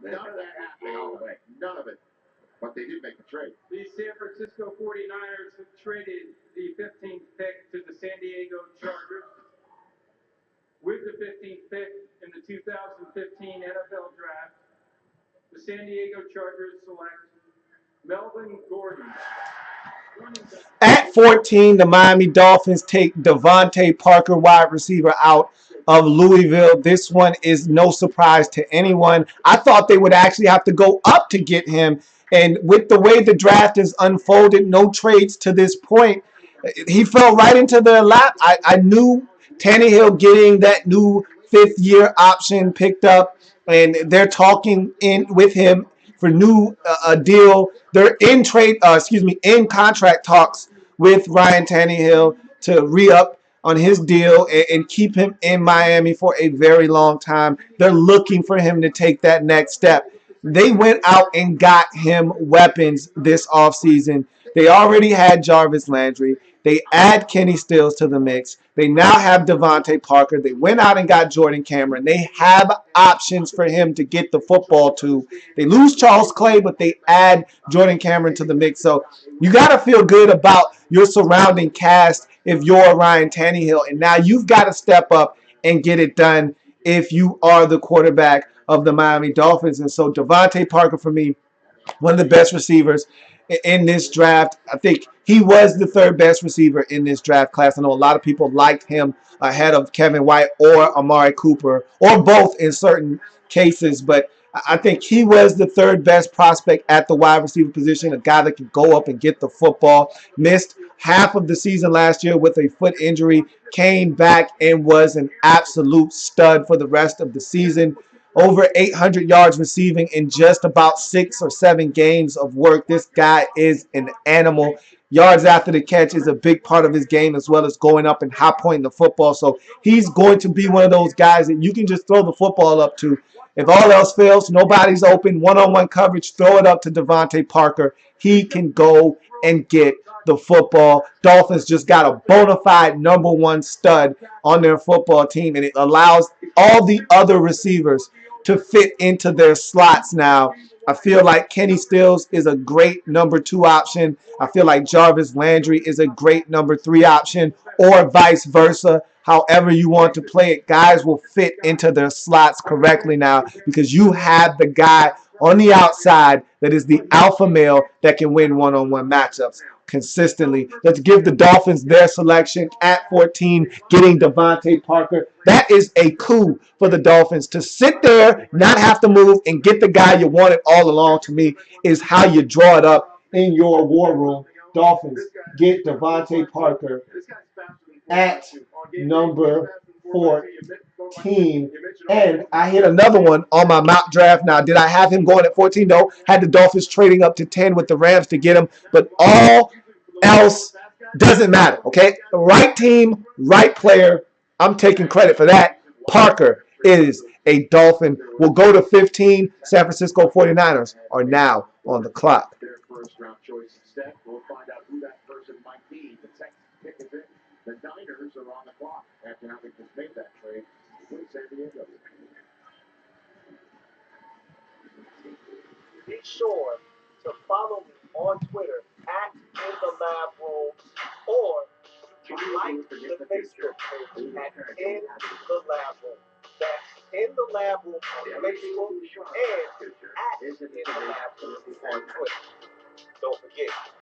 None of that happening all the way. None of it. But they did make a trade. The San Francisco 49ers have traded the 15th pick to the San Diego Chargers. With the 15th pick in the 2015 NFL Draft, the San Diego Chargers select Melvin Gordon. At 14, the Miami Dolphins take DeVante Parker, wide receiver, out of Louisville. This one is no surprise to anyone. I thought they would actually have to go up to get him. And with the way the draft is unfolded, no trades to this point, he fell right into their lap. I knew Tannehill getting that new fifth-year option picked up, and they're talking in with him for new a deal. They're in contract talks with Ryan Tannehill to re-up on his deal and keep him in Miami for a very long time. They're looking for him to take that next step. They went out and got him weapons this offseason. They already had Jarvis Landry. They add Kenny Stills to the mix. They now have DeVante Parker. They went out and got Jordan Cameron. They have options for him to get the football to. They lose Charles Clay, but they add Jordan Cameron to the mix. So you got to feel good about your surrounding cast if you're Ryan Tannehill. And now you've got to step up and get it done if you are the quarterback of the Miami Dolphins. And so DeVante Parker, for me, one of the best receivers in this draft. I think he was the third best receiver in this draft class. I know a lot of people liked him ahead of Kevin White or Amari Cooper, or both in certain cases, but I think he was the third best prospect at the wide receiver position, a guy that could go up and get the football. Missed half of the season last year with a foot injury, came back and was an absolute stud for the rest of the season. Over 800 yards receiving in just about 6 or 7 games of work. This guy is an animal. Yards after the catch is a big part of his game, as well as going up and high pointing the football. So he's going to be one of those guys that you can just throw the football up to. If all else fails, nobody's open, one-on-one coverage, throw it up to DeVante Parker. He can go and get the football. Dolphins just got a bona fide number one stud on their football team, and it allows all the other receivers to fit into their slots now. I feel like Kenny Stills is a great number 2 option. I feel like Jarvis Landry is a great number 3 option, or vice versa. However you want to play it, guys will fit into their slots correctly now because you have the guy on the outside that is the alpha male that can win one-on-one matchups consistently. Let's give the Dolphins their selection at 14, getting DeVante Parker. That is a coup for the Dolphins. To sit there, not have to move, and get the guy you wanted all along, to me, is how you draw it up in your war room. Dolphins get DeVante Parker at number 14. And I hit another one on my mock draft. Now, did I have him going at 14? No. Had the Dolphins trading up to 10 with the Rams to get him. But all else doesn't matter, okay? Right team, right player. I'm taking credit for that. Parker is a Dolphin. We'll go to 15. San Francisco 49ers are now on the clock. Their first round choice instead. We'll find out who that person might be. The Texans pick is in. The Niners are on the clock after having just made that trade with San Diego. Be sure to follow me on Twitter at In the Lab Room, or to like the Facebook page at In the Lab Room. That's In the Lab Room on Facebook and at In the Lab Room on Twitter. Don't forget,